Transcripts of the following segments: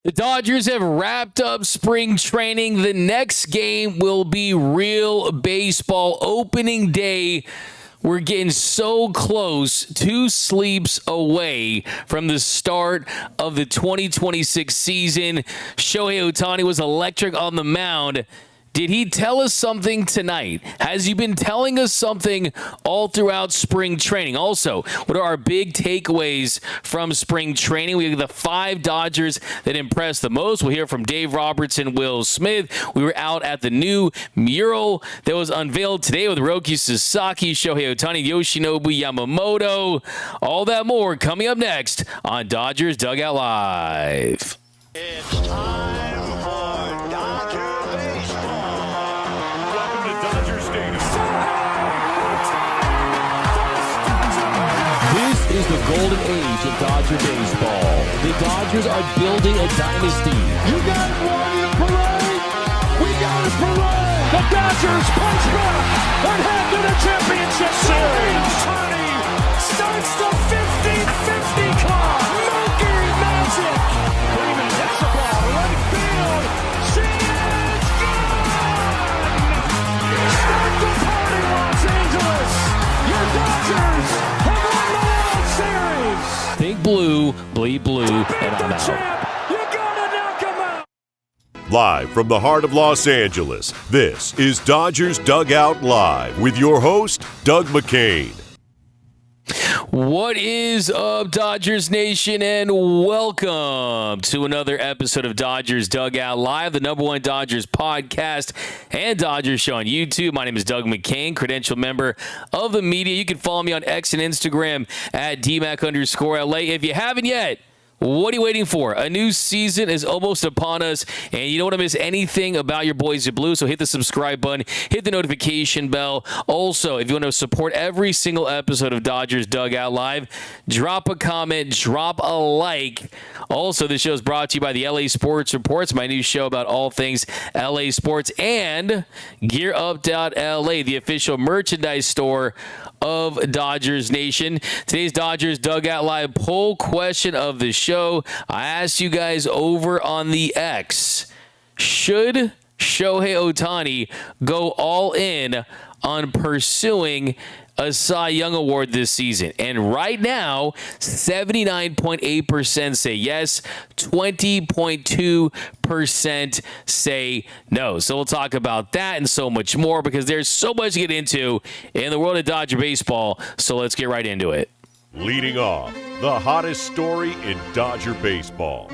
The Dodgers have wrapped up spring training. The next game will be real baseball. Opening day. We're getting so close, 2 sleeps away from the start of the 2026 season. Shohei Ohtani was electric on the mound. Did he tell us something tonight? Has he been telling us something all throughout spring training? Also, what are our big takeaways from spring training? We have the 5 Dodgers that impressed the most. We'll hear from Dave Robertson, Will Smith. We were out at the new mural that was unveiled today with Roki Sasaki, Shohei Ohtani, Yoshinobu Yamamoto. All that more coming up next on Dodgers Dugout Live. It's time for Dodger baseball. Welcome to Dodger Stadium. This is the golden age of Dodger baseball. The Dodgers are building a dynasty. You got it, Warrior Parade! We got it, Parade! The Dodgers punch back and head to the championship series! Ohtani starts the 50-50 clock. Monkey magic! Freeman hits the ball to right field. She is gone! Start the party, Los Angeles! Your Dodgers have won the World Series! Think blue, bleed blue, and I'm out. Champ, you gotta knock him out! Live from the heart of Los Angeles, this is Dodgers Dugout Live with your host, Doug McKain. What is up, Dodgers Nation, and welcome to another episode of Dodgers Dugout Live, the #1 Dodgers podcast and Dodgers show on YouTube. My name is Doug McKain, credential member of the media. You can follow me on X and Instagram at DMAC_LA. If you haven't yet, what are you waiting for? A new season is almost upon us, and you don't want to miss anything about your boys in blue, so hit the subscribe button, hit the notification bell. Also, if you want to support every single episode of Dodgers Dugout Live, drop a comment, drop a like. Also, this show is brought to you by the LA Sports Reports, my new show about all things LA sports, and GearUp.LA, the official merchandise store of Dodgers Nation. Today's Dodgers Dugout Live poll question of the show. I asked you guys over on the X, should Shohei Ohtani go all in on pursuing a Cy Young Award this season? And right now, 79.8% say yes, 20.2% say no. So we'll talk about that and so much more because there's so much to get into in the world of Dodger baseball. So let's get right into it. Leading off, the hottest story in Dodger baseball.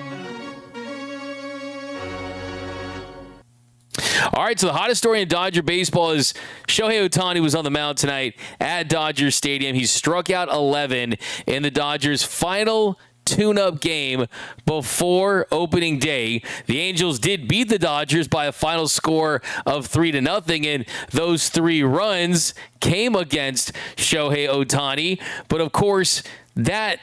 All right, so the hottest story in Dodger baseball is Shohei Ohtani was on the mound tonight at Dodger Stadium. He struck out 11 in the Dodgers' final tune-up game before opening day. The Angels did beat the Dodgers by a final score of 3-0, and those 3 runs came against Shohei Ohtani. But, of course, that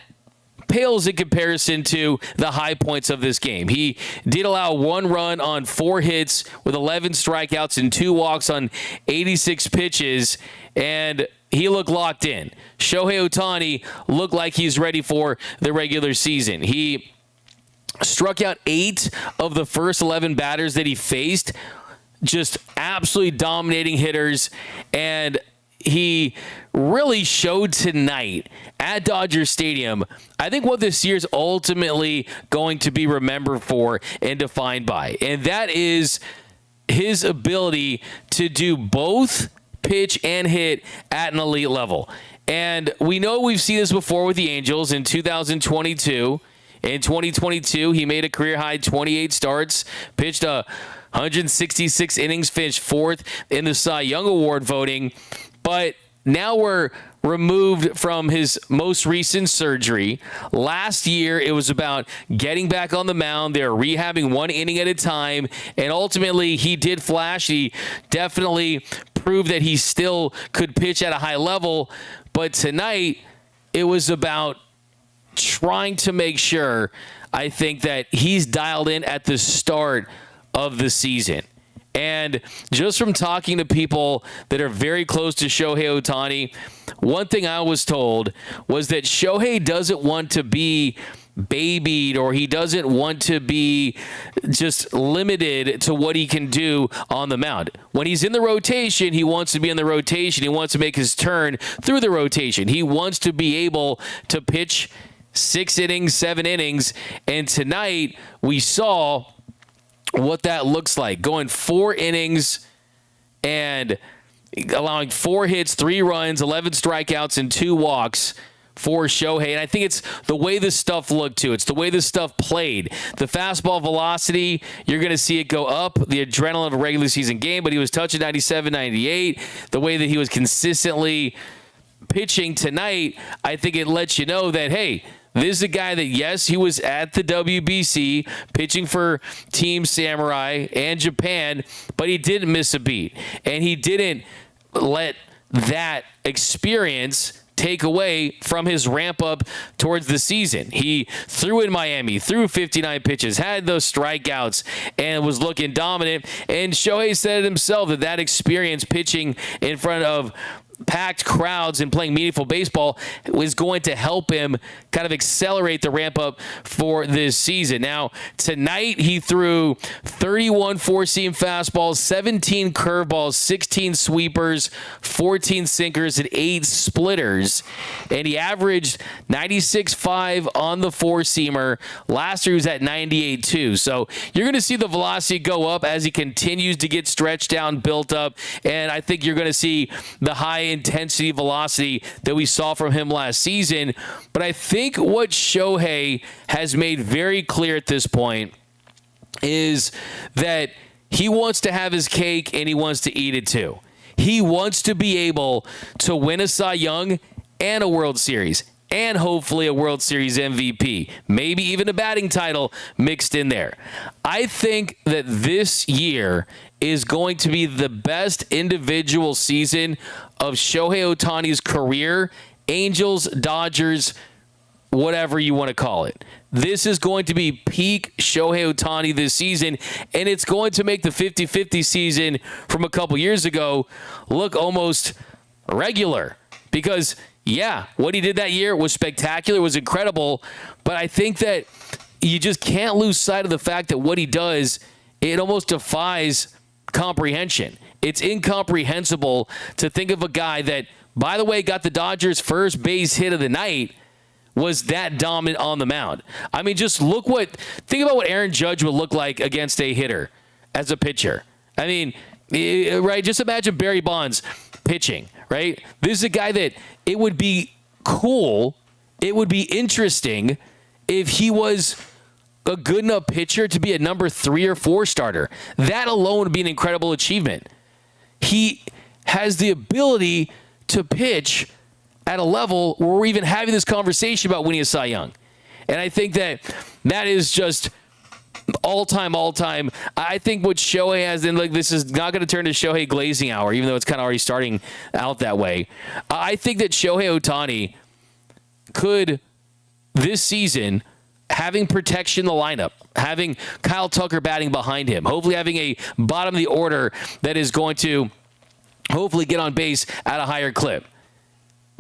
pales in comparison to the high points of this game. He did allow 1 run on 4 hits with 11 strikeouts and 2 walks on 86 pitches, and he looked locked in. Shohei Ohtani looked like he's ready for the regular season. He struck out 8 of the first 11 batters that he faced, just absolutely dominating hitters, and he really showed tonight at Dodger Stadium, I think, what this year's ultimately going to be remembered for and defined by. And that is his ability to do both pitch and hit at an elite level. And we know we've seen this before with the Angels in 2022. In 2022, he made a career-high 28 starts, pitched 166 innings, finished 4th in the Cy Young Award voting. But now we're removed from his most recent surgery. Last year, it was about getting back on the mound. They're rehabbing 1 inning at a time. And ultimately, he did flash. He definitely proved that he still could pitch at a high level. But tonight, it was about trying to make sure, I think, that he's dialed in at the start of the season. And just from talking to people that are very close to Shohei Ohtani, one thing I was told was that Shohei doesn't want to be babied, or he doesn't want to be just limited to what he can do on the mound. When he's in the rotation, he wants to be in the rotation. He wants to make his turn through the rotation. He wants to be able to pitch 6 innings, 7 innings. And tonight we saw what that looks like. Going 4 innings and allowing 4 hits, 3 runs, 11 strikeouts, and 2 walks for Shohei. And I think it's the way this stuff looked, too. It's the way this stuff played. The fastball velocity, you're going to see it go up. The adrenaline of a regular season game, but he was touching 97, 98. The way that he was consistently pitching tonight, I think it lets you know that, hey, this is a guy that, yes, he was at the WBC pitching for Team Samurai and Japan, but he didn't miss a beat. And he didn't let that experience take away from his ramp up towards the season. He threw in Miami, threw 59 pitches, had those strikeouts, and was looking dominant. And Shohei said it himself that experience pitching in front of packed crowds and playing meaningful baseball was going to help him kind of accelerate the ramp up for this season. Now, tonight he threw 31 four-seam fastballs, 17 curveballs, 16 sweepers, 14 sinkers, and 8 splitters. And he averaged 96.5 on the four-seamer. Last year he was at 98.2. So you're going to see the velocity go up as he continues to get stretched down, built up. And I think you're going to see the high intensity velocity that we saw from him last season. But I think what Shohei has made very clear at this point is that he wants to have his cake and he wants to eat it too. He wants to be able to win a Cy Young and a World Series, and hopefully a World Series MVP, maybe even a batting title mixed in there. I think that this year is going to be the best individual season of Shohei Ohtani's career, Angels, Dodgers, whatever you want to call it. This is going to be peak Shohei Ohtani this season, and it's going to make the 50-50 season from a couple years ago look almost regular. Because, yeah, what he did that year was spectacular, was incredible, but I think that you just can't lose sight of the fact that what he does, it almost defies comprehension. It's incomprehensible to think of a guy that, by the way, got the Dodgers' first base hit of the night, was that dominant on the mound. I mean, just think about what Aaron Judge would look like against a hitter as a pitcher. I mean, right? Just imagine Barry Bonds pitching, right? This is a guy that it would be cool, it would be interesting if he was a good enough pitcher to be a number 3 or 4 starter. That alone would be an incredible achievement. He has the ability to pitch at a level where we're even having this conversation about winning a Cy Young. And I think that is just all-time. I think what Shohei has, and like, this is not going to turn to Shohei glazing hour, even though it's kind of already starting out that way. I think that Shohei Ohtani could, this season, having protection in the lineup, having Kyle Tucker batting behind him, hopefully having a bottom of the order that is going to hopefully get on base at a higher clip,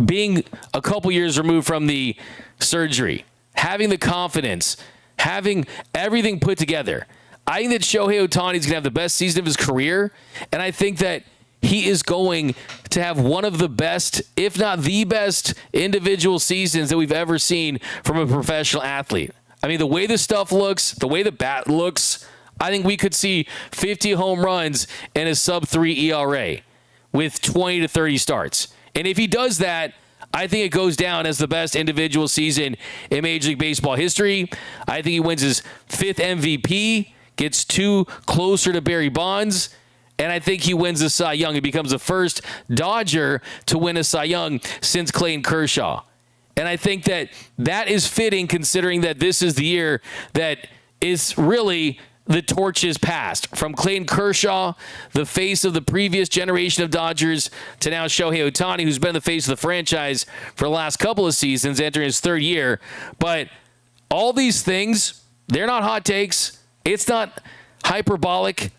being a couple years removed from the surgery, having the confidence, having everything put together. I think that Shohei Ohtani is going to have the best season of his career, and I think that he is going to have one of the best, if not the best, individual seasons that we've ever seen from a professional athlete. I mean, the way this stuff looks, the way the bat looks, I think we could see 50 home runs and a sub-3 ERA with 20 to 30 starts. And if he does that, I think it goes down as the best individual season in Major League Baseball history. I think he wins his 5th MVP, gets 2 closer to Barry Bonds, and I think he wins the Cy Young. He becomes the first Dodger to win a Cy Young since Clayton Kershaw. And I think that is fitting, considering that this is the year that is really the torch is passed from Clayton Kershaw, the face of the previous generation of Dodgers, to now Shohei Ohtani, who's been the face of the franchise for the last couple of seasons, entering his 3rd year. But all these things, they're not hot takes. It's not hyperbolic.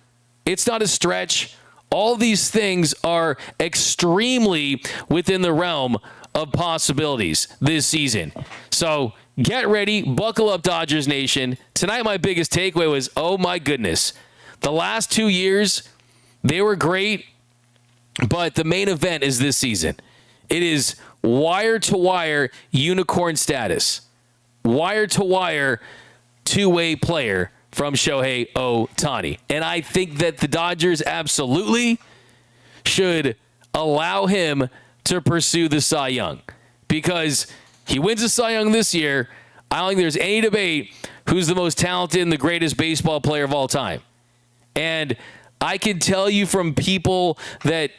It's not a stretch. All these things are extremely within the realm of possibilities this season. So get ready, buckle up, Dodgers Nation. Tonight, my biggest takeaway was, oh my goodness, the last 2 years, they were great, but the main event is this season. It is wire-to-wire unicorn status. Wire-to-wire two-way player from Shohei Ohtani. And I think that the Dodgers absolutely should allow him to pursue the Cy Young, because he wins the Cy Young this year. I don't think there's any debate who's the most talented and the greatest baseball player of all time. And I can tell you from people that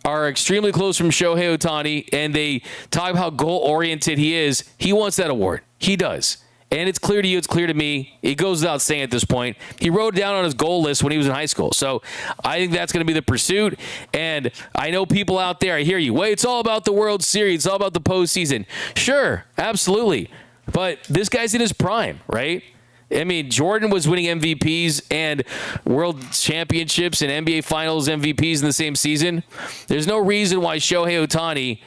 are extremely close from Shohei Ohtani, and they talk about how goal-oriented he is, he wants that award. He does. And it's clear to you, it's clear to me. It goes without saying at this point. He wrote it down on his goal list when he was in high school. So I think that's going to be the pursuit. And I know people out there, I hear you, wait, it's all about the World Series. It's all about the postseason. Sure, absolutely. But this guy's in his prime, right? I mean, Jordan was winning MVPs and World Championships and NBA Finals MVPs in the same season. There's no reason why Shohei Ohtani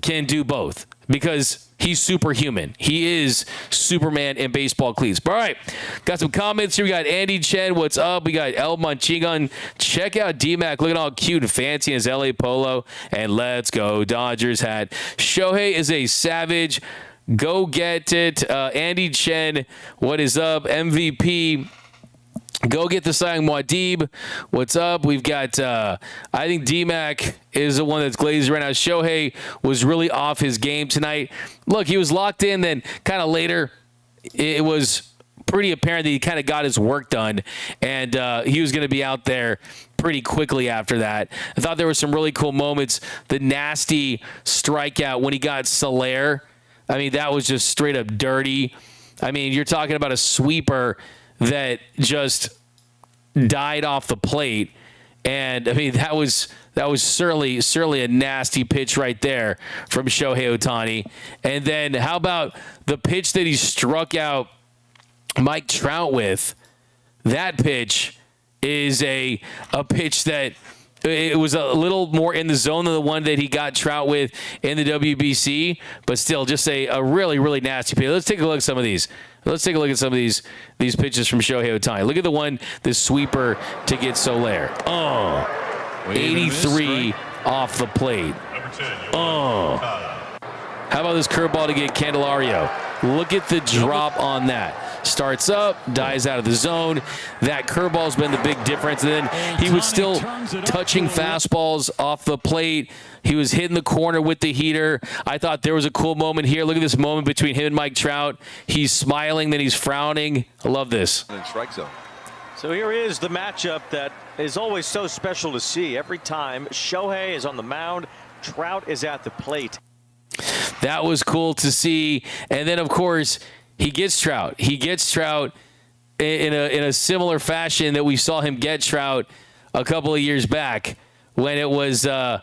can do both, because he's superhuman. He is Superman in baseball cleats. All right, got some comments here. We got Andy Chen, what's up? We got El Manchigan. Check out D-Mac, looking all cute and fancy in his LA polo. And let's go Dodgers hat. Shohei is a savage. Go get it. Andy Chen, what is up? MVP. Go get the Cy Young Muad'Dib. What's up? We've got, I think D-Mac is the one that's glazed right now. Shohei was really off his game tonight. Look, he was locked in, then kind of later, it was pretty apparent that he kind of got his work done, and he was going to be out there pretty quickly after that. I thought there were some really cool moments. The nasty strikeout when he got Soler. I mean, that was just straight up dirty. I mean, you're talking about a sweeper that just died off the plate, and I mean that was certainly a nasty pitch right there from Shohei Ohtani. And then how about the pitch that he struck out Mike Trout with? That pitch is a pitch that it was a little more in the zone than the one that he got Trout with in the WBC, but still just a really, really nasty pitch. Let's take a look at some of these. Let's take a look at some of these pitches from Shohei Ohtani. Look at the one, the sweeper to get Soler. 83 off the plate. How about this curveball to get Candelario? Look at the drop on that. Starts up, dies out of the zone. That curveball's been the big difference. And then he was still touching fastballs off the plate. He was hitting the corner with the heater. I thought there was a cool moment here. Look at this moment between him and Mike Trout. He's smiling, then he's frowning. I love this. Strike zone. So here is the matchup that is always so special to see. Every time Shohei is on the mound, Trout is at the plate. That was cool to see. And then, of course, he gets Trout. He gets Trout in a similar fashion that we saw him get Trout a couple of years back when it was the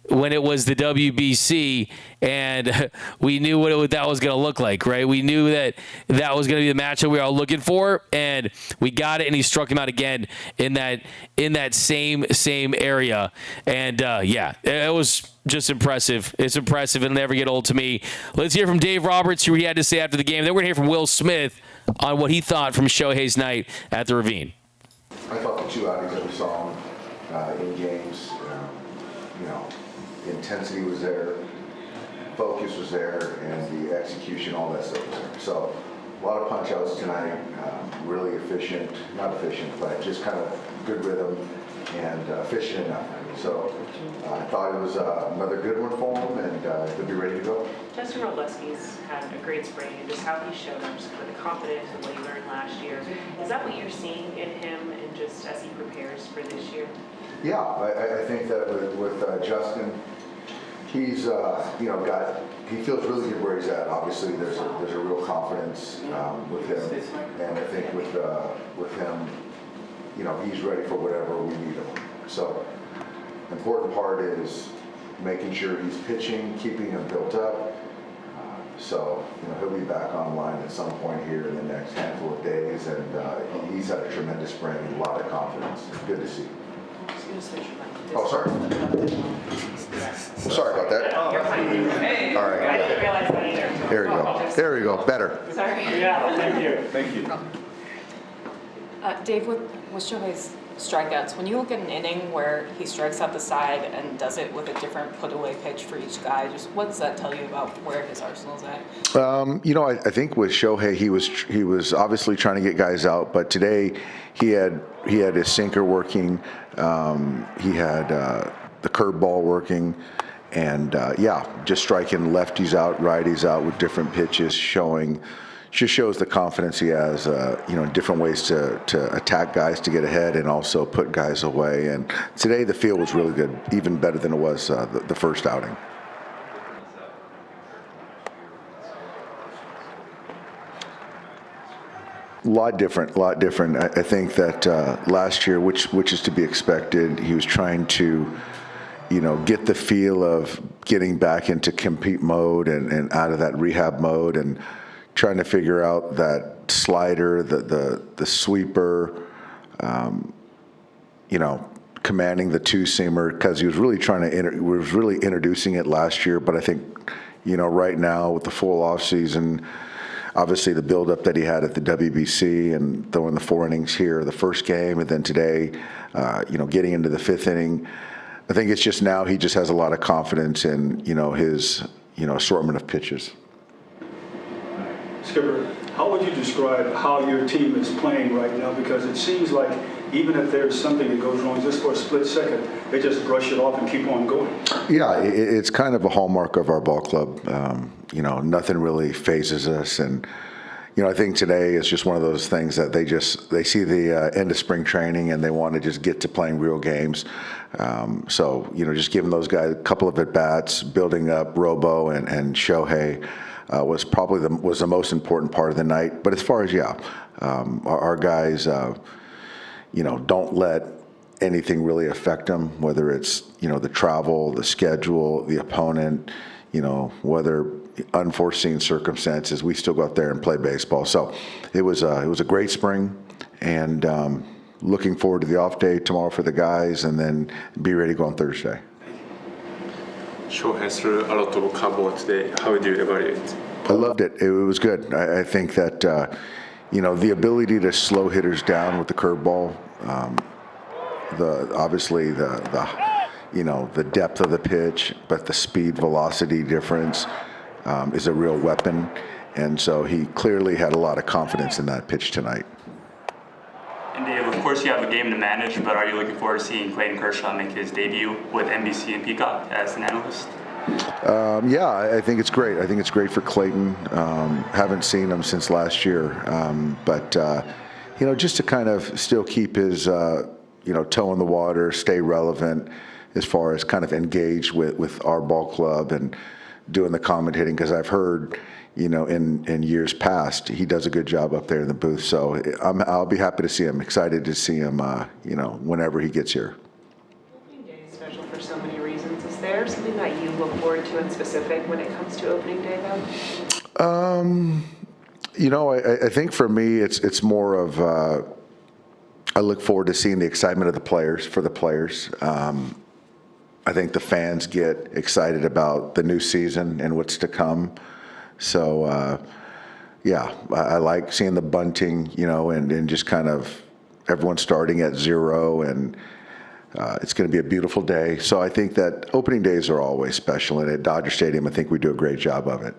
WBC, and we knew what that was going to look like, right? We knew that was going to be the matchup we were all looking for, and we got it, and he struck him out again in that same area. And yeah, it was just impressive. It's impressive. It'll never get old to me. Let's hear from Dave Roberts, who he had to say after the game. Then we're going to hear from Will Smith on what he thought from Shohei's night at the Ravine. I thought the two outings that we saw in games, the intensity was there, focus was there, and the execution, all that stuff was there. So a lot of punch outs tonight, really efficient, not efficient, but just kind of good rhythm and efficient enough. So I thought it was another good one for him, and he'll be ready to go. Justin Roblesky's had a great spring, and just how he showed up just with the confidence and what he learned last year. Is that what you're seeing in him, and just as he prepares for this year? Yeah, I think that with Justin, he's he feels really good where he's at. Obviously, there's a real confidence with him, and I think with him, he's ready for whatever we need him. So, important part is making sure he's pitching, keeping him built up. So, he'll be back online at some point here in the next handful of days, and he's had a tremendous spring and a lot of confidence. It's good to see. Oh, sorry. Sorry about that. All right. I didn't realize that either. There we go. There we go. Better. Sorry. Yeah, thank you. Thank you. Dave, with Shohei's strikeouts, when you look at an inning where he strikes out the side and does it with a different put-away pitch for each guy, just what does that tell you about where his arsenal's at? I think with Shohei, he was obviously trying to get guys out, but today he had his sinker working, he had the curveball working, and just striking lefties out, righties out with different pitches, just shows the confidence he has, different ways to attack guys to get ahead and also put guys away. And today the field was really good, even better than it was the first outing. A lot different. I think that last year, which is to be expected, he was trying to, get the feel of getting back into compete mode and out of that rehab mode and trying to figure out that slider, the sweeper, commanding the two-seamer, because he was really introducing it last year. But I think, right now with the full off season, obviously the buildup that he had at the WBC and throwing the 4 innings here, the first game, and then today, getting into the 5th inning, I think it's just now he just has a lot of confidence in, his, assortment of pitches. Skipper, how would you describe how your team is playing right now? Because it seems like even if there's something that goes wrong just for a split second, they just brush it off and keep on going. Yeah, it's kind of a hallmark of our ball club. Nothing really phases us. And, I think today is just one of those things that they see the end of spring training and they want to just get to playing real games. Just giving those guys a couple of at-bats, building up Robo and Shohei, was probably the most important part of the night. But as far as our guys, don't let anything really affect them, whether it's the travel, the schedule, the opponent, whether unforeseen circumstances, we still go out there and play baseball. So it was a great spring, and looking forward to the off day tomorrow for the guys, and then be ready to go on Thursday. Shohei threw a lot of curveball today. How would you evaluate it? I loved it. It was good. I think that, the ability to slow hitters down with the curveball, the depth of the pitch, but the speed velocity difference is a real weapon. And so he clearly had a lot of confidence in that pitch tonight. And Dave, of course you have a game to manage, but are you looking forward to seeing Clayton Kershaw make his debut with NBC and Peacock as an analyst? I think it's great. I think it's great for Clayton. Haven't seen him since last year. But just to kind of still keep his, toe in the water, stay relevant as far as kind of engaged with our ball club and doing the commentating, because I've heard, in years past, he does a good job up there in the booth. So I'll be happy to see him, excited to see him, whenever he gets here. Opening day is special for so many reasons. Is there something that you look forward to in specific when it comes to opening day, though? I think for me, it's more of, I look forward to seeing the excitement of the players, for the players. I think the fans get excited about the new season and what's to come. So, I like seeing the bunting, and just kind of everyone starting at zero, and it's going to be a beautiful day. So I think that opening days are always special, and at Dodger Stadium, I think we do a great job of it.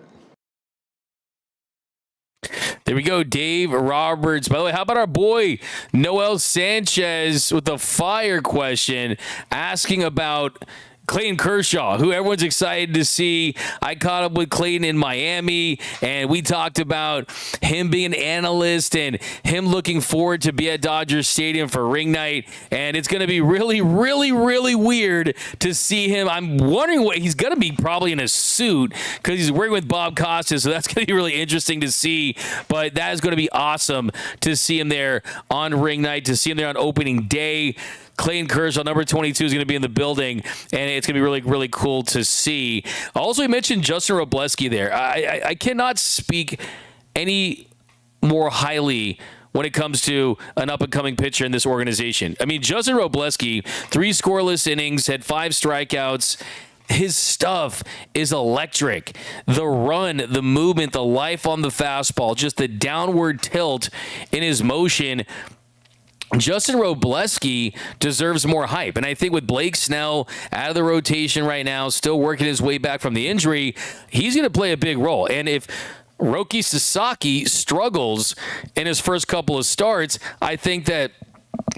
There we go, Dave Roberts. By the way, how about our boy Noel Sanchez with the fire question, asking about Clayton Kershaw, who everyone's excited to see. I caught up with Clayton in Miami, and we talked about him being an analyst and him looking forward to be at Dodgers Stadium for ring night. And it's going to be really, really, really weird to see him. I'm wondering what he's going to be, probably in a suit, because he's working with Bob Costas, so that's going to be really interesting to see. But that is going to be awesome to see him there on ring night, to see him there on opening day. Clayton Kershaw, number 22, is going to be in the building, and it's going to be really, really cool to see. Also, we mentioned Justin Robleski there. I cannot speak any more highly when it comes to an up-and-coming pitcher in this organization. I mean, Justin Robleski, 3 scoreless innings, had 5 strikeouts. His stuff is electric. The run, the movement, the life on the fastball, just the downward tilt in his motion. Justin Robleski deserves more hype. And I think with Blake Snell out of the rotation right now, still working his way back from the injury, he's going to play a big role. And if Roki Sasaki struggles in his first couple of starts, I think that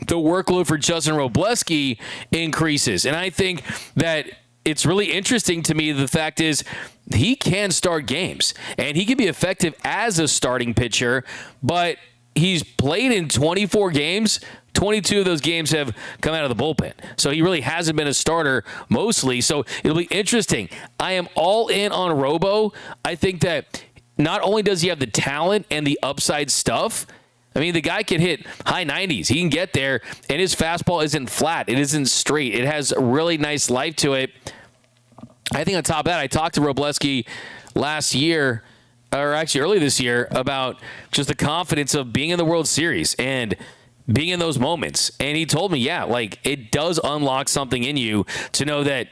the workload for Justin Robleski increases. And I think that it's really interesting to me. The fact is he can start games and he can be effective as a starting pitcher, but he's played in 24 games. 22 of those games have come out of the bullpen. So he really hasn't been a starter mostly. So it'll be interesting. I am all in on Robo. I think that not only does he have the talent and the upside stuff, I mean, the guy can hit high 90s. He can get there, and his fastball isn't flat. It isn't straight. It has a really nice life to it. I think on top of that, I talked to Robleski last year, or actually early this year, about just the confidence of being in the World Series and being in those moments. And he told me, yeah, like it does unlock something in you to know that,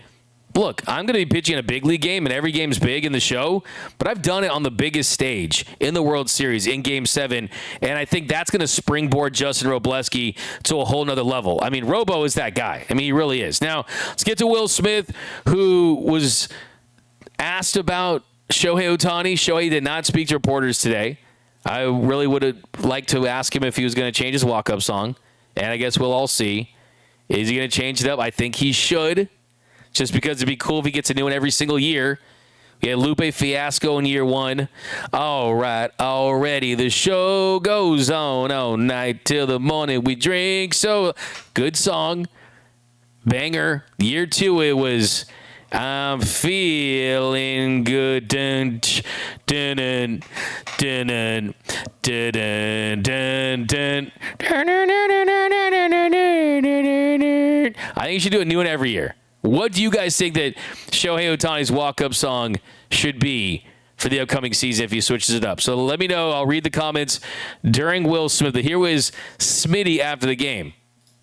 look, I'm going to be pitching in a big league game, and every game's big in the show, but I've done it on the biggest stage in the World Series in Game 7, and I think that's going to springboard Justin Robleski to a whole nother level. I mean, Robo is that guy. I mean, he really is. Now, let's get to Will Smith, who was asked about Shohei Ohtani. Shohei did not speak to reporters today. I really would have liked to ask him if he was going to change his walk-up song, and I guess we'll all see. Is he going to change it up? I think he should. Just because it'd be cool if he gets a new one every single year. We had Lupe Fiasco in year 1. All right, already the show goes on all night till the morning we drink. So, good song. Banger. Year 2, it was I'm feeling good. Dun, dun, dun, dun, dun, dun, dun. I think you should do a new one every year. What do you guys think that Shohei Ohtani's walk-up song should be for the upcoming season if he switches it up? So let me know. I'll read the comments during Will Smith. But here was Smitty after the game.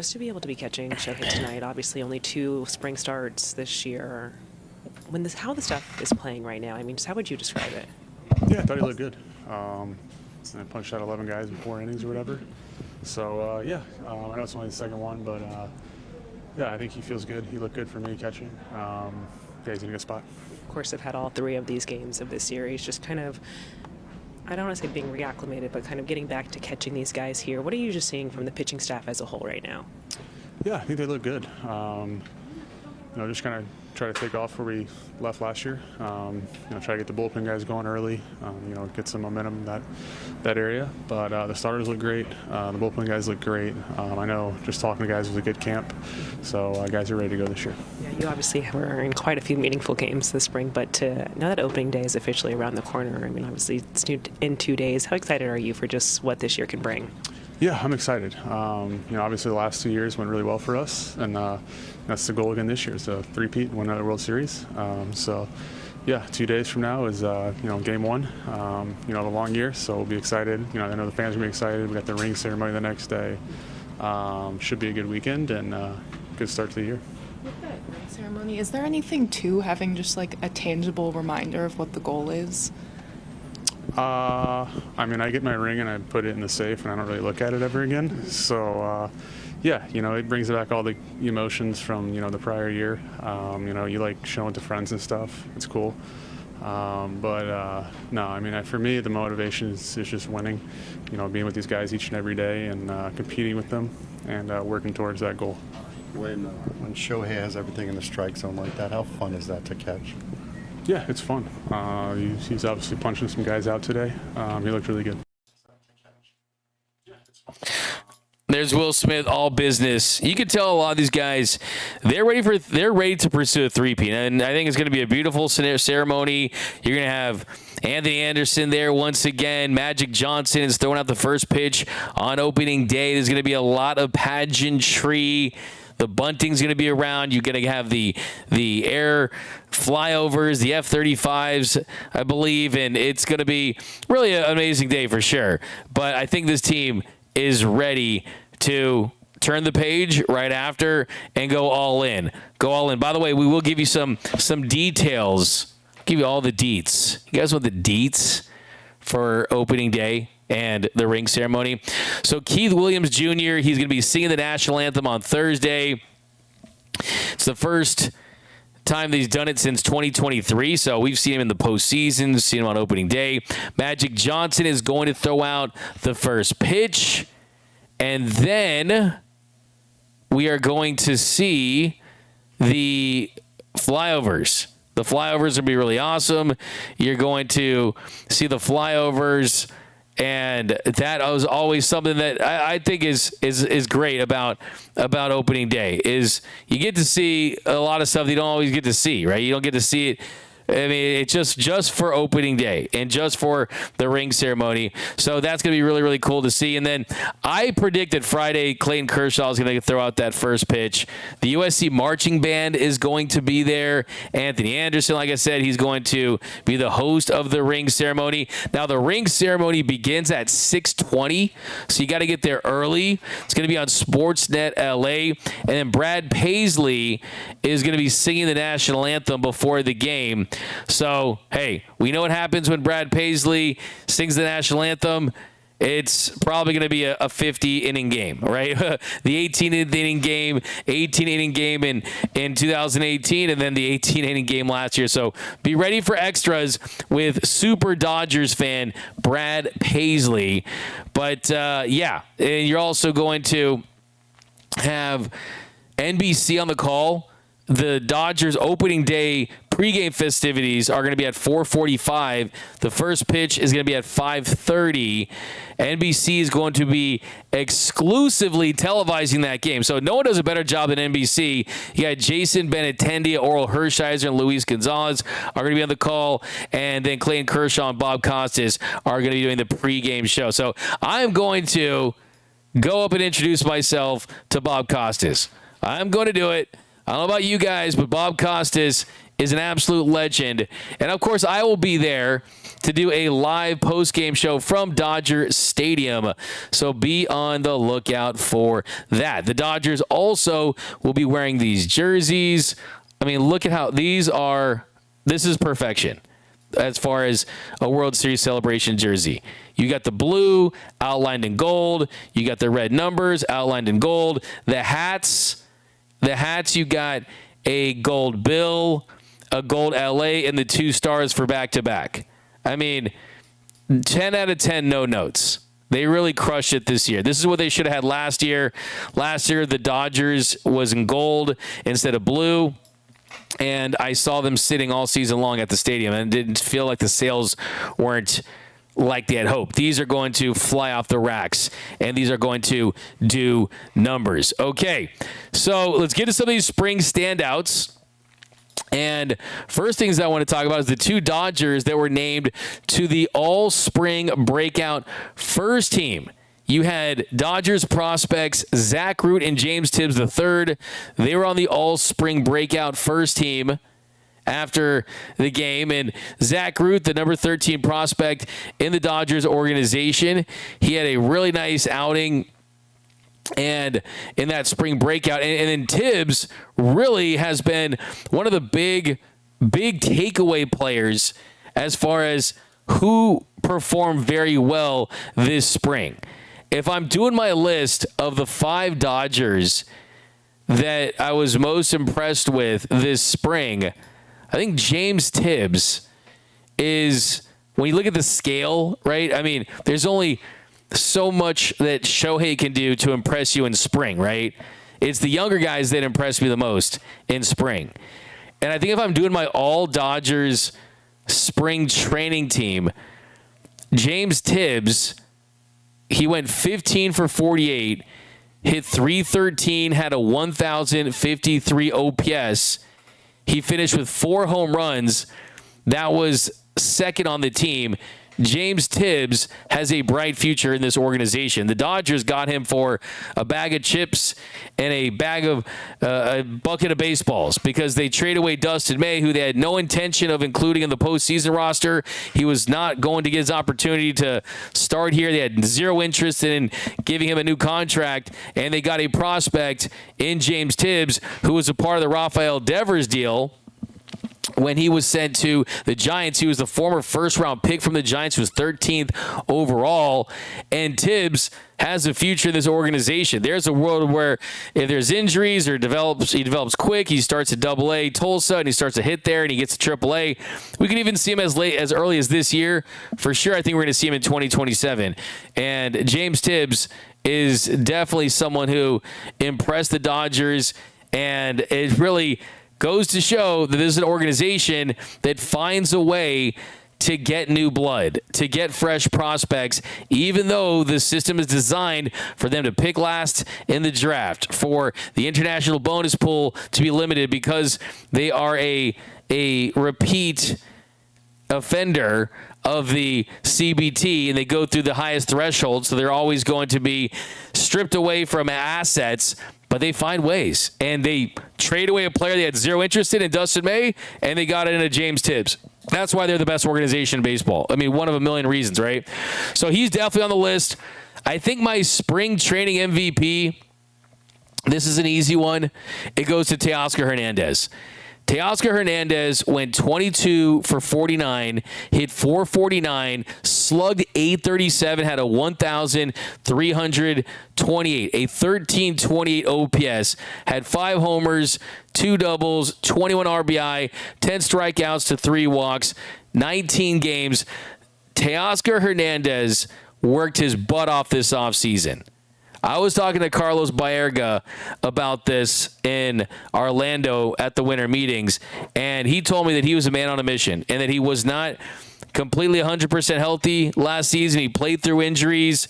Just to be able to be catching Shohei tonight, obviously only 2 spring starts this year. How the stuff is playing right now, I mean, just how would you describe it? Yeah, I thought he looked good. I punched out 11 guys in 4 innings or whatever. So, I know it's only the second one, but yeah, I think he feels good. He looked good for me catching. Yeah, he's in a good spot. Of course, I've had all 3 of these games of this series. Just kind of, I don't want to say being reacclimated, but kind of getting back to catching these guys here. What are you just seeing from the pitching staff as a whole right now? Yeah, I think they look good. Just kind of try to take off where we left last year. Try to get the bullpen guys going early. Get some momentum in that area. But the starters look great. The bullpen guys look great. I know just talking to guys was a good camp. So guys are ready to go this year. Yeah, you obviously were in quite a few meaningful games this spring, but now that opening day is officially around the corner, I mean, obviously it's in 2 days. How excited are you for just what this year can bring? Yeah, I'm excited. Obviously the last 2 years went really well for us, and that's the goal again this year, is a three-peat, win another World Series. 2 days from now is game 1. A long year, so we'll be excited. I know the fans will be excited. We got the ring ceremony the next day. Should be a good weekend and good start to the year. With that ring ceremony, is there anything to having just like a tangible reminder of what the goal is? I get my ring and I put it in the safe and I don't really look at it ever again. So, it brings back all the emotions from, the prior year. You like showing it to friends and stuff. It's cool. For me, the motivation is just winning, being with these guys each and every day and competing with them and working towards that goal. When Shohei has everything in the strike zone like that, how fun is that to catch? Yeah, it's fun. He's obviously punching some guys out today. He looked really good. There's Will Smith, all business. You can tell a lot of these guys, they're ready to pursue a three-peat, and I think it's going to be a beautiful ceremony. You're going to have Anthony Anderson there once again. Magic Johnson is throwing out the first pitch on opening day. There's going to be a lot of pageantry. The bunting's going to be around. You're going to have the air flyovers, the F-35s, I believe, and it's going to be really an amazing day for sure. But I think this team is ready to turn the page right after and go all in. Go all in. By the way, we will give you some details. Give you all the deets. You guys want the deets for opening day and the ring ceremony? So Keith Williams Jr., he's going to be singing the national anthem on Thursday. It's the first time that he's done it since 2023, so we've seen him in the postseason, seen him on opening day. Magic Johnson is going to throw out the first pitch, and then we are going to see the flyovers. The flyovers will be really awesome. You're going to see the flyovers, and that was always something that I think is great about opening day, is you get to see a lot of stuff that you don't always get to see, right? You don't get to see it. I mean, it's just for opening day and just for the ring ceremony. So that's going to be really, really cool to see. And then I predict that Friday, Clayton Kershaw is going to throw out that first pitch. The USC marching band is going to be there. Anthony Anderson, like I said, he's going to be the host of the ring ceremony. Now, the ring ceremony begins at 6:20, so you got to get there early. It's going to be on Sportsnet LA. And then Brad Paisley is going to be singing the national anthem before the game. So, hey, we know what happens when Brad Paisley sings the national anthem. It's probably going to be a 50-inning game, right? The 18-inning game in 2018, and then the 18-inning game last year. So be ready for extras with Super Dodgers fan Brad Paisley. But, yeah, and you're also going to have NBC on the call. The Dodgers opening day pregame festivities are going to be at 4:45. The first pitch is going to be at 5:30. NBC is going to be exclusively televising that game. So no one does a better job than NBC. You got Jason Benintendi, Oral Hershiser, and Luis Gonzalez are going to be on the call. And then Clayton Kershaw and Bob Costas are going to be doing the pregame show. So I'm going to go up and introduce myself to Bob Costas. I'm going to do it. I don't know about you guys, but Bob Costas is an absolute legend. And, of course, I will be there to do a live post-game show from Dodger Stadium. So be on the lookout for that. The Dodgers also will be wearing these jerseys. I mean, look at how this is perfection as far as a World Series celebration jersey. You got the blue outlined in gold. You got the red numbers outlined in gold. The hats, you got a gold Bill, a gold LA, and the 2 stars for back-to-back. I mean, 10 out of 10 no notes. They really crushed it this year. This is what they should have had last year. Last year, the Dodgers was in gold instead of blue, and I saw them sitting all season long at the stadium, and it didn't feel like the sales weren't like they had hoped. These are going to fly off the racks, and these are going to do numbers. Okay, so let's get to some of these spring standouts. And first things I want to talk about is the 2 Dodgers that were named to the All-Spring Breakout First Team. You had Dodgers prospects Zach Root and James Tibbs III. They were on the All-Spring Breakout First Team after the game. And Zach Root, the number 13 prospect in the Dodgers organization, he had a really nice outing and in that spring breakout. And then Tibbs really has been one of the big takeaway players as far as who performed very well this spring. If I'm doing my list of the 5 Dodgers that I was most impressed with this spring, I think James Tibbs is, when you look at the scale, right? I mean, there's only so much that Shohei can do to impress you in spring, right? It's the younger guys that impress me the most in spring. And I think if I'm doing my all Dodgers spring training team, James Tibbs, he went 15 for 48, hit .313, had a 1,053 OPS. He finished with 4 home runs. That was second on the team James Tibbs has a bright future in this organization. The Dodgers got him for a bag of chips and a bucket of baseballs because they traded away Dustin May, who they had no intention of including in the postseason roster. He was not going to get his opportunity to start here. They had zero interest in giving him a new contract, and they got a prospect in James Tibbs, who was a part of the Rafael Devers deal. When he was sent to the Giants, he was the former first-round pick from the Giants, who was 13th overall. And Tibbs has a future in this organization. There's a world where if there's injuries or he develops quick, he starts at AA Tulsa, and he starts to hit there, and he gets to AAA. We could even see him as early as this year. For sure, I think we're going to see him in 2027. And James Tibbs is definitely someone who impressed the Dodgers, and it really goes to show that this is an organization that finds a way to get new blood, to get fresh prospects, even though the system is designed for them to pick last in the draft, for the international bonus pool to be limited because they are a repeat offender of the CBT, and they go through the highest threshold, so they're always going to be stripped away from assets. But they find ways, and they trade away a player they had zero interest in Dustin May, and they got it into James Tibbs. That's why they're the best organization in baseball. I mean, one of a million reasons, right? So he's definitely on the list. I think my spring training MVP, this is an easy one. It goes to Teoscar Hernandez. Teoscar Hernandez went 22 for 49, hit 449, slugged 837, had a 1,328, a 1328 OPS, had 5 homers, 2 doubles, 21 RBI, 10 strikeouts to 3 walks, 19 games. Teoscar Hernandez worked his butt off this offseason. I was talking to Carlos Baerga about this in Orlando at the winter meetings, and he told me that he was a man on a mission and that he was not completely 100% healthy last season. He played through injuries.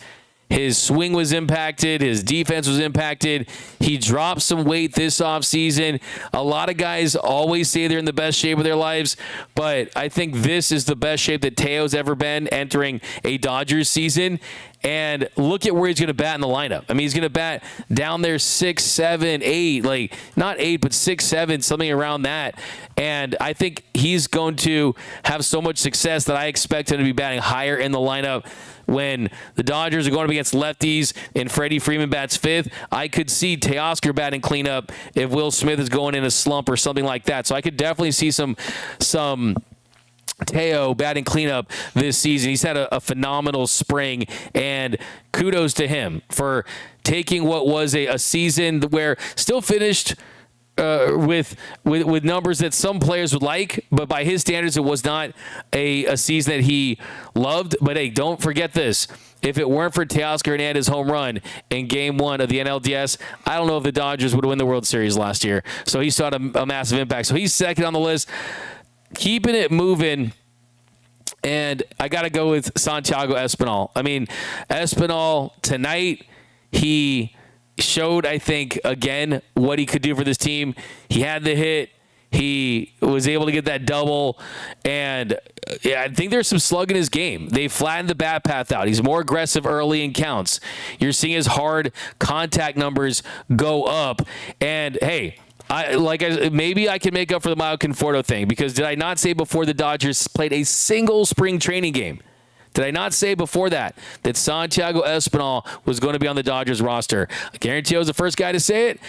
His swing was impacted. His defense was impacted. He dropped some weight this offseason. A lot of guys always say they're in the best shape of their lives, but I think this is the best shape that Teo's ever been entering a Dodgers season. And look at where he's going to bat in the lineup. I mean, he's going to bat down there 6, 7, 8, like not 8, but 6, 7, something around that. And I think he's going to have so much success that I expect him to be batting higher in the lineup. When the Dodgers are going up against lefties and Freddie Freeman bats 5th, I could see Teoscar batting cleanup if Will Smith is going in a slump or something like that. So I could definitely see some Teo batting cleanup this season. He's had a phenomenal spring, and kudos to him for taking what was a season where still finished with numbers that some players would like, but by his standards, it was not a season that he loved. But hey, don't forget this. If it weren't for Teoscar Hernandez's home run in Game 1 of the NLDS, I don't know if the Dodgers would win the World Series last year. So he still had a massive impact. So he's second on the list. Keeping it moving, and I got to go with Santiago Espinal. I mean, Espinal tonight, he showed, I think, again, what he could do for this team. He had the hit. He was able to get that double, and I think there's some slug in his game. They flattened the bat path out. He's more aggressive early in counts. You're seeing his hard contact numbers go up, and hey, maybe I can make up for the Miles Conforto thing, because did I not say before the Dodgers played a single spring training game? Did I not say before that Santiago Espinal was going to be on the Dodgers roster? I guarantee I was the first guy to say it.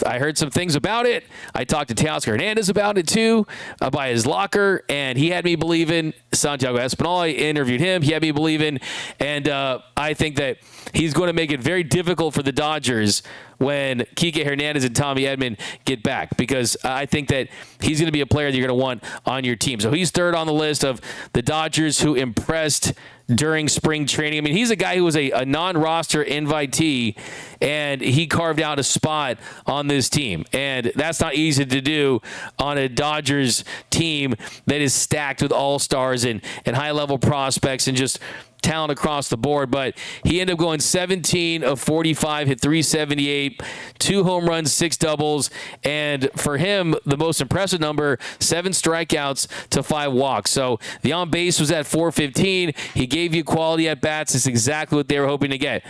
I heard some things about it. I talked to Teoscar Hernandez about it too, by his locker, and he had me believing. Santiago Espinal, I interviewed him. He had me believing, and I think that he's going to make it very difficult for the Dodgers when Kike Hernandez and Tommy Edman get back, because I think that he's going to be a player that you're going to want on your team. So he's third on the list of the Dodgers who impressed during spring training. I mean, he's a guy who was a non-roster invitee, and he carved out a spot on this team. And that's not easy to do on a Dodgers team that is stacked with all-stars and high-level prospects and just talent across the board, but he ended up going 17 of 45, hit 378, 2 home runs, 6 doubles, and for him, the most impressive number, 7 strikeouts to 5 walks. So the on base was at 415. He gave you quality at bats. It's exactly what they were hoping to get.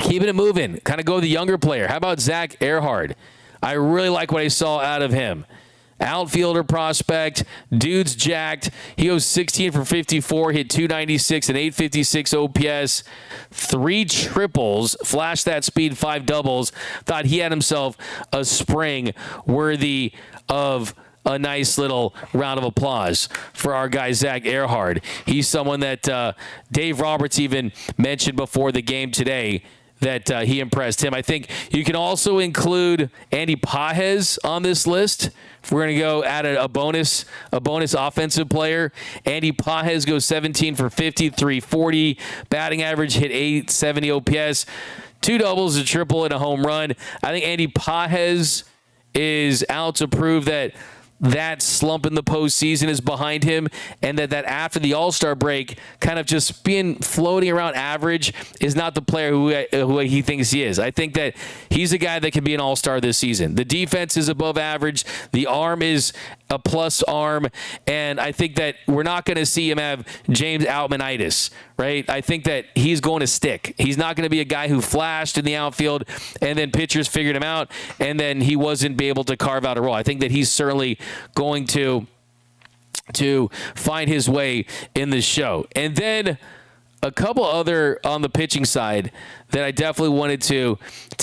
Keeping it moving, kind of go the younger player. How about Zach Earhart? I really like what I saw out of him. Outfielder prospect, dude's jacked. He goes 16 for 54, hit 296 and 856 OPS, 3 triples, flashed that speed, 5 doubles. Thought he had himself a spring worthy of a nice little round of applause for our guy Zach Earhart. He's someone that Dave Roberts even mentioned before the game today that he impressed him. I think you can also include Andy Pages on this list. If we're going to go add a bonus offensive player, Andy Pages goes 17 for 50, 340, batting average, hit 870 OPS, 2 doubles, a triple, and a home run. I think Andy Pages is out to prove that slump in the postseason is behind him, and that after the All-Star break, kind of just being floating around average is not the player who he thinks he is. I think that he's a guy that can be an All-Star this season. The defense is above average. The arm is a plus arm, and I think that we're not going to see him have James Outmanitis, right? I think that he's going to stick. He's not going to be a guy who flashed in the outfield and then pitchers figured him out and then he wasn't be able to carve out a role. I think that he's certainly going to find his way in the show. And then a couple other on the pitching side that I definitely wanted to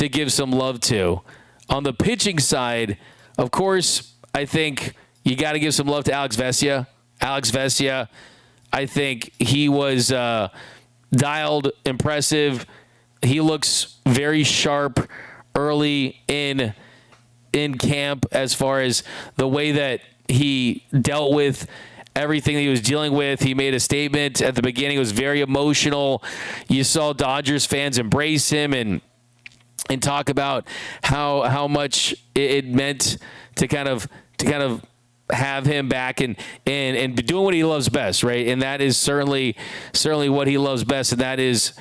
give some love to. On the pitching side, of course, I think you got to give some love to Alex Vesia. Alex Vesia, I think he was dialed, impressive. He looks very sharp early in camp as far as the way that he dealt with everything that he was dealing with. He made a statement at the beginning. It was very emotional. You saw Dodgers fans embrace him and talk about how much it meant to kind of have him back and doing what he loves best, right? And that is certainly what he loves best, and that is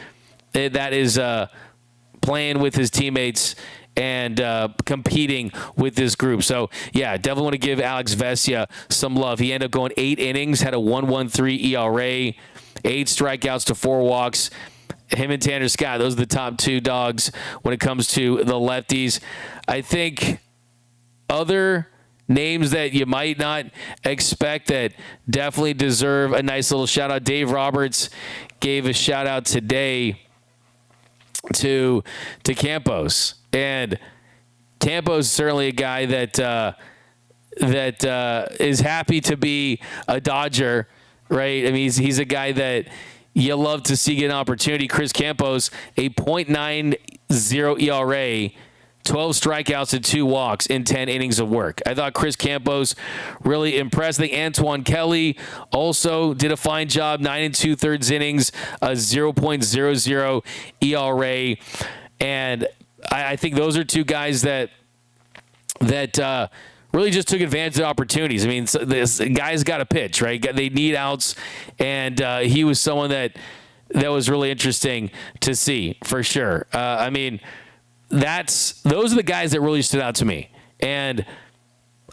playing with his teammates and competing with this group. So, yeah, definitely want to give Alex Vesia some love. He ended up going 8 innings, had a 1.13 ERA, 8 strikeouts to 4 walks. Him and Tanner Scott, those are the top 2 dogs when it comes to the lefties. I think other names that you might not expect that definitely deserve a nice little shout out. Dave Roberts gave a shout out today to Campos, and Campos is certainly a guy that is happy to be a Dodger, right? I mean, he's a guy that you love to see get an opportunity. Chris Campos, a .90 ERA, 12 strikeouts and 2 walks in 10 innings of work. I thought Chris Campos really impressed. I think Antoine Kelly also did a fine job, 9 2/3 innings, a 0.00 ERA. And I think those are 2 guys that really just took advantage of opportunities. I mean, this guy's got to pitch, right? They need outs, and he was someone that was really interesting to see for sure. I mean, those are the guys that really stood out to me. And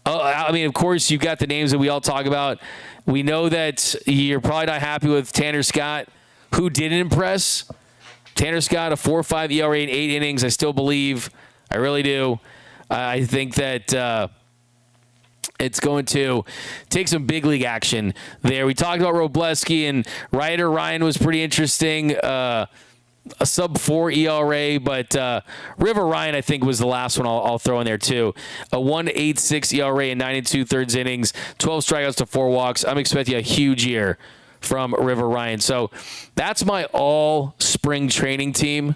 I mean, of course, you've got the names that we all talk about. We know that you're probably not happy with Tanner Scott, who didn't impress. Tanner Scott, a 4.5 ERA in 8 innings. I still believe. I really do. I think that it's going to take some big league action there. We talked about Robleski, and Ryder Ryan was pretty interesting. A sub-4 ERA, but River Ryan, I think, was the last one I'll throw in there, too. A 1.86 ERA in 9 2/3 innings, 12 strikeouts to 4 walks. I'm expecting a huge year from River Ryan. So that's my all-spring training team.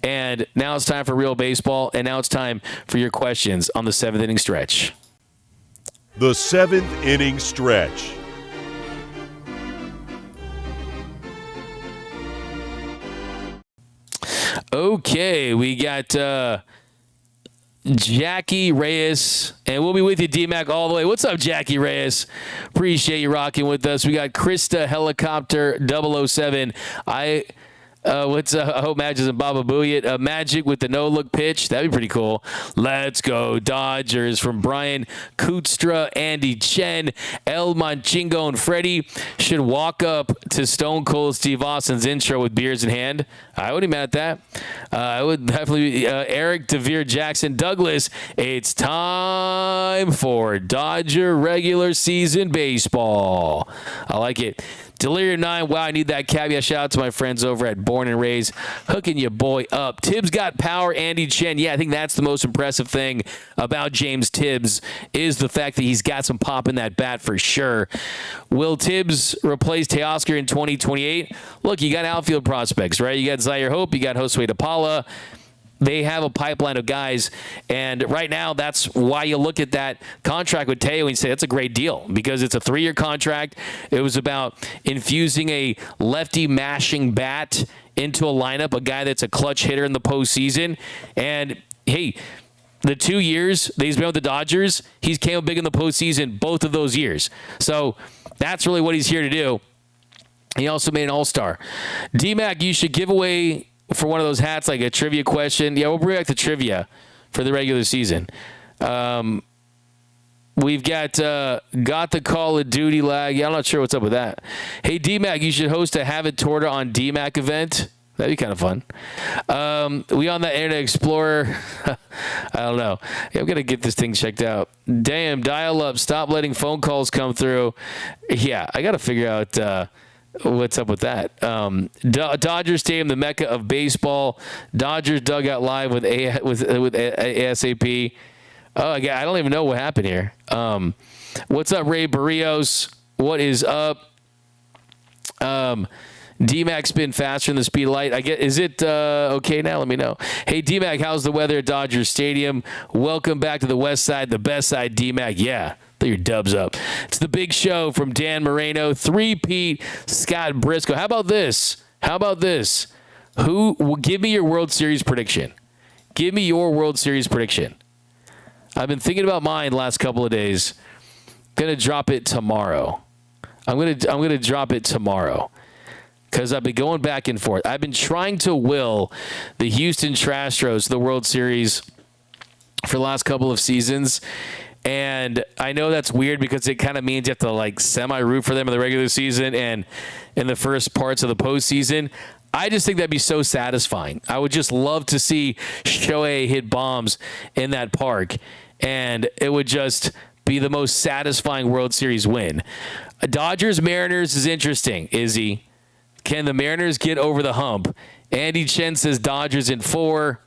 And now it's time for real baseball, and now it's time for your questions on the 7th inning stretch. The 7th inning stretch. Okay, we got Jackie Reyes, and we'll be with you, D-Mac, all the way. What's up, Jackie Reyes? Appreciate you rocking with us. We got Krista Helicopter 007. I hope Magic and Baba Booyah. Magic with the no-look pitch. That'd be pretty cool. Let's go Dodgers from Brian Kutstra, Andy Chen, El Manchingo, and Freddie should walk up to Stone Cold Steve Austin's intro with beers in hand. I wouldn't be mad at that. I would definitely. Eric DeVere Jackson Douglas. It's time for Dodger regular season baseball. I like it. Delirium 9, wow, I need that caveat. Shout out to my friends over at Born and Raised, hooking your boy up. Tibbs got power, Andy Chen. Yeah, I think that's the most impressive thing about James Tibbs is the fact that he's got some pop in that bat for sure. Will Tibbs replace Teoscar in 2028? Look, you got outfield prospects, right? You got Zaire Hope, you got Josue DePaula. They have a pipeline of guys, and right now that's why you look at that contract with Teo and you say that's a great deal because it's a 3-year contract. It was about infusing a lefty mashing bat into a lineup, a guy that's a clutch hitter in the postseason. And, hey, the 2 years that he's been with the Dodgers, he's came up big in the postseason both of those years. So that's really what he's here to do. He also made an all-star. D-Mac, you should give away for one of those hats, like a trivia question. Yeah, we'll bring back the trivia for the regular season. We've got the Call of Duty lag. Yeah, I'm not sure what's up with that. Hey, D-Mac, you should host a Have It Torta on D-Mac event. That'd be kind of fun. We on that Internet Explorer? I don't know. Yeah, I'm going to get this thing checked out. Damn, dial up. Stop letting phone calls come through. Yeah, I got to figure out what's up with that. Dodger Stadium, the mecca of baseball. Dodgers Dugout live with ASAP. Oh, I don't even know what happened here. What's up, Ray Barrios? What is up? D-Mac's been faster than the speed of light. Is it okay now? Let me know. Hey, D-Mac, how's the weather at Dodger Stadium? Welcome back to the west side, the best side, D-Mac. Yeah. Put your dubs up. It's the big show from Dan Moreno, 3-peat Scott Briscoe. How about this? Give me your World Series prediction. Give me your World Series prediction. I've been thinking about mine the last couple of days. Gonna drop it tomorrow. I'm gonna drop it tomorrow. Because I've been going back and forth. I've been trying to will the Houston Astros to the World Series for the last couple of seasons. And I know that's weird because it kind of means you have to like semi-root for them in the regular season and in the first parts of the postseason. I just think that'd be so satisfying. I would just love to see Shohei hit bombs in that park, and it would just be the most satisfying World Series win. Dodgers-Mariners is interesting, Izzy. Can the Mariners get over the hump? Andy Chen says Dodgers in 4.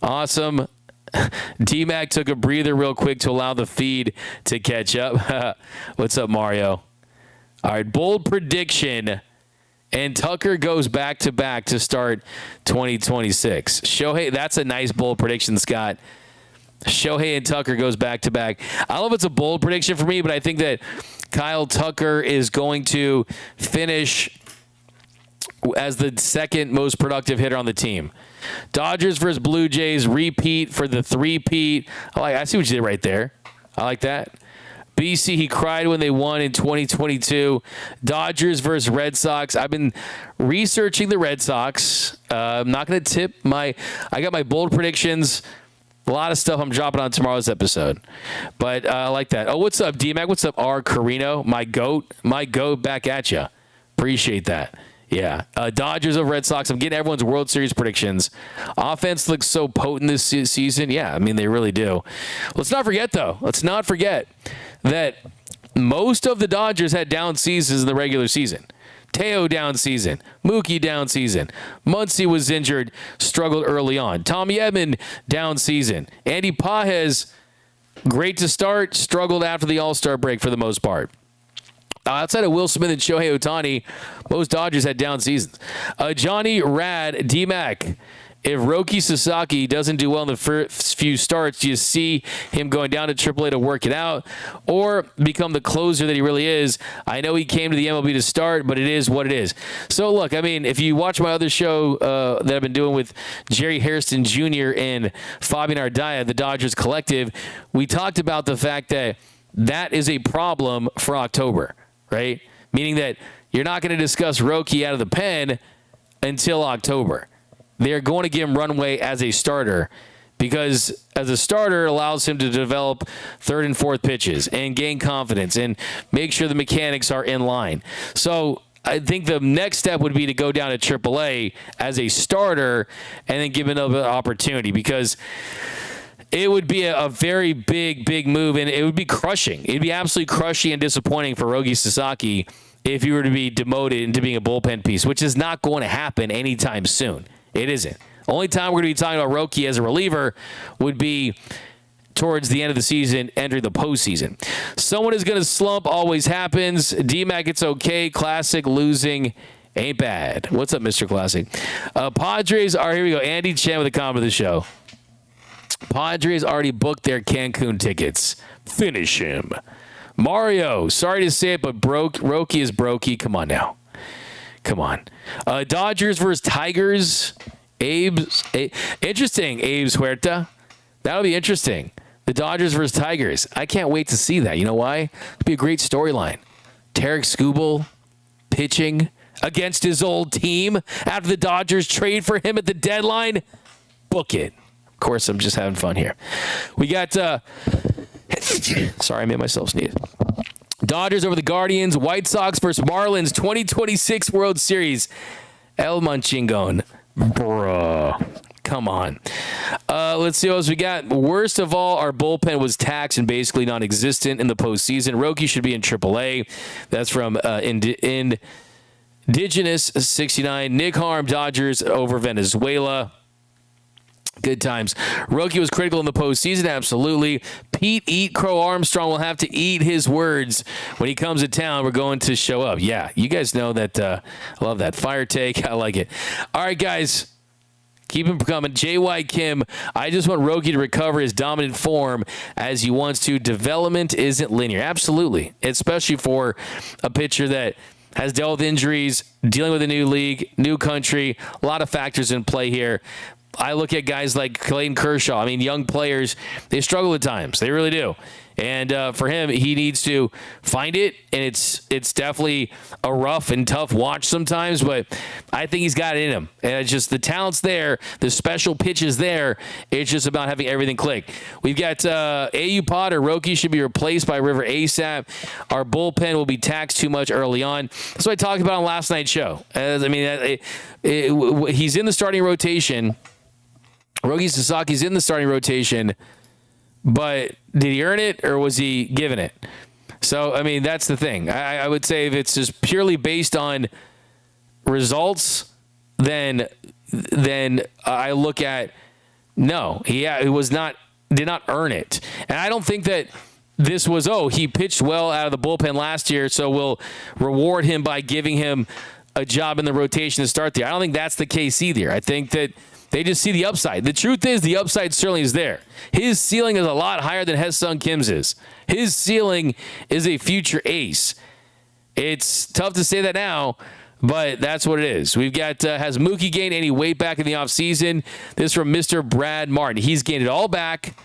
Awesome. D-Mac took a breather real quick to allow the feed to catch up. What's up, Mario? All right, bold prediction. And Tucker goes back-to-back to start 2026. Shohei, that's a nice bold prediction, Scott. Shohei and Tucker goes back-to-back. I don't know if it's a bold prediction for me, but I think that Kyle Tucker is going to finish as the second most productive hitter on the team. Dodgers versus Blue Jays, repeat for the 3-peat. I see what you did right there. I like that. BC, he cried when they won in 2022. Dodgers versus Red Sox. I've been researching the Red Sox. I'm not going to tip I got my bold predictions. A lot of stuff I'm dropping on tomorrow's episode. But I like that. Oh, what's up, D-Mac? What's up, R. Carino? My goat back at you. Appreciate that. Yeah. Dodgers over Red Sox. I'm getting everyone's World Series predictions. Offense looks so potent this season. Yeah, I mean, they really do. Let's not forget that most of the Dodgers had down seasons in the regular season. Teo down season. Mookie down season. Muncy was injured, struggled early on. Tommy Edman down season. Andy Pages, great to start, struggled after the All-Star break for the most part. Outside of Will Smith and Shohei Ohtani, most Dodgers had down seasons. Johnny Rad, D-Mac, if Roki Sasaki doesn't do well in the first few starts, do you see him going down to AAA to work it out or become the closer that he really is? I know he came to the MLB to start, but it is what it is. So, look, I mean, if you watch my other show that I've been doing with Jerry Hairston Jr. and Fabian Ardaya, the Dodgers Collective, we talked about the fact that is a problem for October, right? Meaning that you're not going to discuss Roki out of the pen until October. They're going to give him runway as a starter because as a starter it allows him to develop third and fourth pitches and gain confidence and make sure the mechanics are in line. So I think the next step would be to go down to AAA as a starter and then give him another opportunity because it would be a very big move, and it would be crushing. It'd be absolutely crushing and disappointing for Roki Sasaki if he were to be demoted into being a bullpen piece, which is not going to happen anytime soon. It isn't. Only time we're going to be talking about Roki as a reliever would be towards the end of the season, entering the postseason. Someone is going to slump, always happens. D-Mac, it's okay. Classic, losing ain't bad. What's up, Mr. Classic? Padres are, here we go. Andy Chen with a comment of the show. Padres already booked their Cancun tickets. Finish him. Mario, sorry to say it, but Roki is brokey. Come on now. Come on. Dodgers versus Tigers. Interesting, Abe's Huerta. That'll be interesting. The Dodgers versus Tigers. I can't wait to see that. You know why? It'll be a great storyline. Tarek Skubal pitching against his old team after the Dodgers trade for him at the deadline. Book it. Of course, I'm just having fun here. We got... sorry, I made myself sneeze. Dodgers over the Guardians. White Sox versus Marlins 2026 World Series. El Manchingon. Bruh. Come on. Let's see what else we got. Worst of all, our bullpen was taxed and basically non-existent in the postseason. Roki should be in AAA. That's from Indigenous 69. Nick Harm, Dodgers over Venezuela. Good times. Roki was critical in the postseason, absolutely. Pete Eat Crow Armstrong will have to eat his words when he comes to town. We're going to show up. Yeah, you guys know that. I love that fire take. I like it. All right, guys. Keep him coming. J.Y. Kim, I just want Roki to recover his dominant form as he wants to. Development isn't linear. Absolutely. Especially for a pitcher that has dealt with injuries, dealing with a new league, new country. A lot of factors in play here. I look at guys like Clayton Kershaw. I mean, young players, they struggle at times. They really do. And for him, he needs to find it, and it's definitely a rough and tough watch sometimes, but I think he's got it in him. And it's just the talent's there, the special pitch is there. It's just about having everything click. We've got A.U. Potter. Roki should be replaced by River ASAP. Our bullpen will be taxed too much early on. That's what I talked about on last night's show. He's in the starting rotation. Roki Sasaki's in the starting rotation, but did he earn it or was he given it? So, I mean, that's the thing. I would say if it's just purely based on results, then I look at no, he did not earn it. And I don't think that this was, he pitched well out of the bullpen last year, so we'll reward him by giving him a job in the rotation to start there. I don't think that's the case either. I think that they just see the upside. The truth is the upside certainly is there. His ceiling is a lot higher than Ha-Seong Kim's is. His ceiling is a future ace. It's tough to say that now, but that's what it is. We've got, has Mookie gained any weight back in the offseason? This from Mr. Brad Martin. He's gained it all back,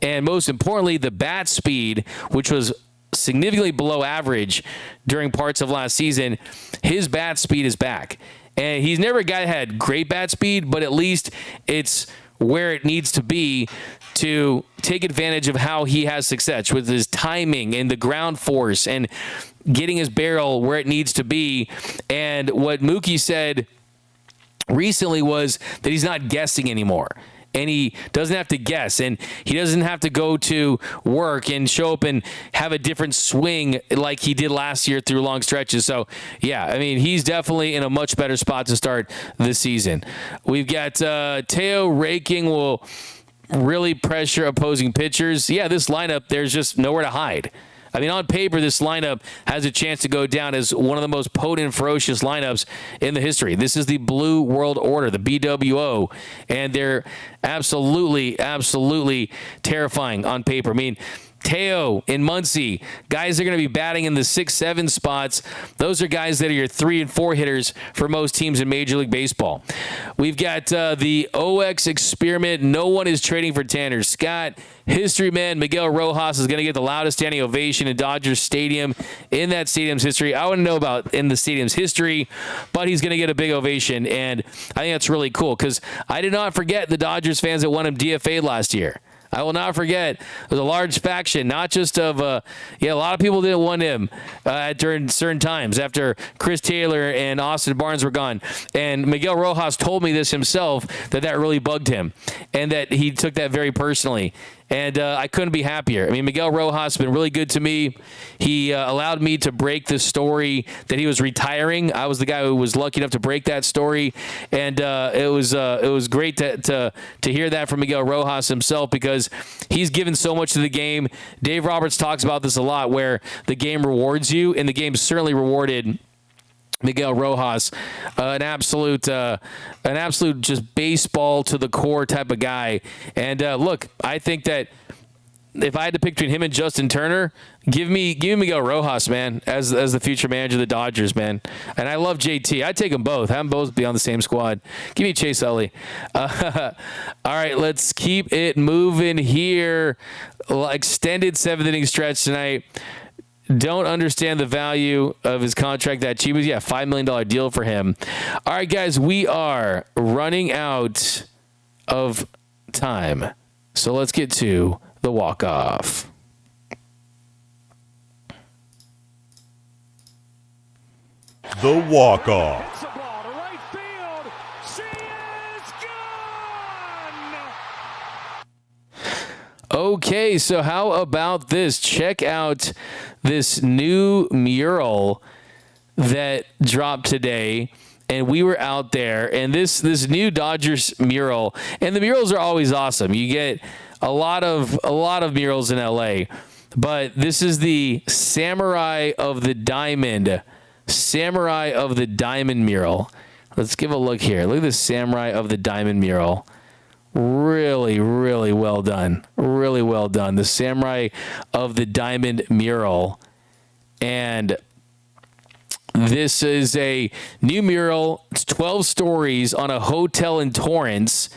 and most importantly, the bat speed, which was significantly below average during parts of last season, his bat speed is back. And he's never a guy that had great bat speed, but at least it's where it needs to be to take advantage of how he has success with his timing and the ground force and getting his barrel where it needs to be. And what Mookie said recently was that he's not guessing anymore. And he doesn't have to guess, and he doesn't have to go to work and show up and have a different swing like he did last year through long stretches. So, yeah, I mean, he's definitely in a much better spot to start this season. We've got Teo raking will really pressure opposing pitchers. Yeah, this lineup, there's just nowhere to hide. I mean, on paper, this lineup has a chance to go down as one of the most potent, ferocious lineups in the history. This is the Blue World Order, the BWO, and they're absolutely, absolutely terrifying on paper. I mean, Teo and Muncy, guys are going to be batting in the 6-7 spots. Those are guys that are your 3 and 4 hitters for most teams in Major League Baseball. We've got the OX experiment. No one is trading for Tanner Scott. History man Miguel Rojas is going to get the loudest standing ovation in Dodgers Stadium in that stadium's history. I wouldn't know about in the stadium's history, but he's going to get a big ovation, and I think that's really cool because I did not forget the Dodgers fans that won him DFA last year. I will not forget there's a large faction, not just of, a lot of people didn't want him during certain times after Chris Taylor and Austin Barnes were gone. And Miguel Rojas told me this himself, that really bugged him and that he took that very personally. And I couldn't be happier. I mean, Miguel Rojas has been really good to me. He allowed me to break the story that he was retiring. I was the guy who was lucky enough to break that story, and it was great to hear that from Miguel Rojas himself because he's given so much to the game. Dave Roberts talks about this a lot, where the game rewards you, and the game certainly rewarded Miguel Rojas, an absolute just baseball to the core type of guy. And look, I think that if I had to pick between him and Justin Turner, give me Miguel Rojas, man, as the future manager of the Dodgers, man. And I love JT. I'd take them both. Have them both be on the same squad. Give me Chase Utley. All right, let's keep it moving here. Extended 7th inning stretch tonight. Don't understand the value of his contract that cheap. Yeah, $5 million deal for him. All right, guys, we are running out of time. So let's get to the walk-off. The walk-off. Okay, so how about this? Check out this new mural that dropped today, and we were out there, and this new Dodgers mural, and the murals are always awesome. You get a lot of murals in LA, but this is the Samurai of the Diamond mural. Let's give a look here. Look at the Samurai of the Diamond mural. Really, really well done. Really well done. The Samurai of the Diamond mural. And this is a new mural. It's 12 stories on a hotel in Torrance.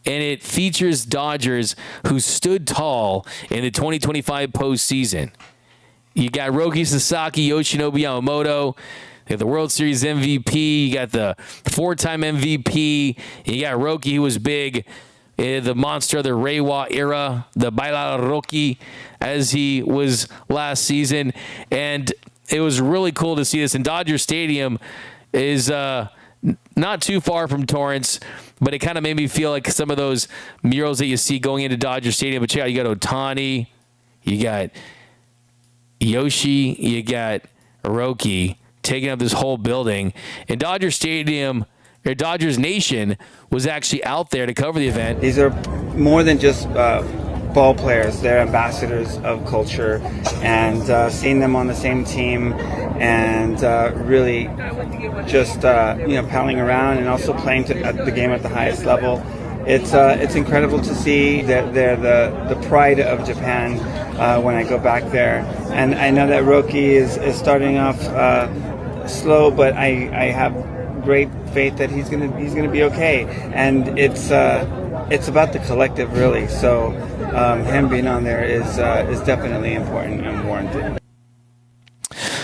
And it features Dodgers who stood tall in the 2025 postseason. You got Roki Sasaki, Yoshinobu Yamamoto. You got the World Series MVP. You got the 4-time MVP. You got Roki, who was big. The monster of the Reiwa era, the Bailar Roki, as he was last season. And it was really cool to see this. And Dodger Stadium is not too far from Torrance, but it kind of made me feel like some of those murals that you see going into Dodger Stadium. But check out, you got Ohtani, you got Yoshi, you got Roki taking up this whole building. And Dodger Stadium, or Dodgers Nation, was actually out there to cover the event. These are more than just ball players. They're ambassadors of culture, and seeing them on the same team and really just palling around and also playing the game at the highest level. It's incredible to see that they're the pride of Japan when I go back there. And I know that Roki is starting off slow, but I have great faith that he's gonna be okay. And it's about the collective, really. So him being on there is definitely important and warranted.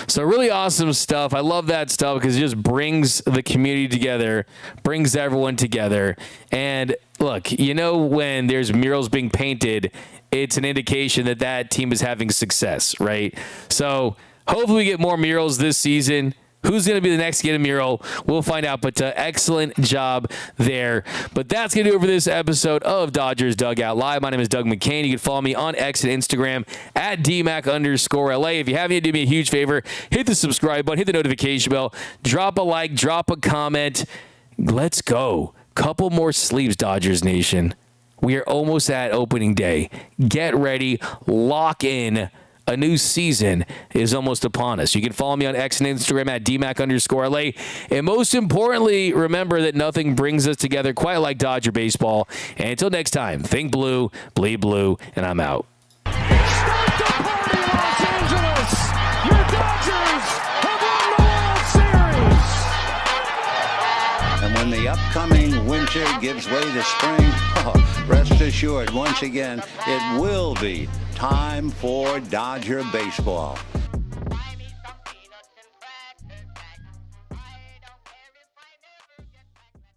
So really awesome stuff. I love that stuff because it just brings the community together, brings everyone together. And look, when there's murals being painted, it's an indication that that team is having success, right? So hopefully we get more murals this season. Who's going to be the next to get a mural? We'll find out, but excellent job there. But that's going to do it for this episode of Dodgers Dugout Live. My name is Doug McKain. You can follow me on X and Instagram at DMac_LA. If you haven't yet, do me a huge favor. Hit the subscribe button. Hit the notification bell. Drop a like. Drop a comment. Let's go. Couple more sleeves, Dodgers Nation. We are almost at opening day. Get ready. Lock in a new season is almost upon us. You can follow me on X and Instagram at DMAC_LA. And most importantly, remember that nothing brings us together quite like Dodger baseball. And until next time, think blue, bleed blue, and I'm out. Start the party, Los Angeles! Your Dodgers have won the World Series! And when the upcoming winter gives way to spring, rest assured, once again, it will be time for Dodger baseball.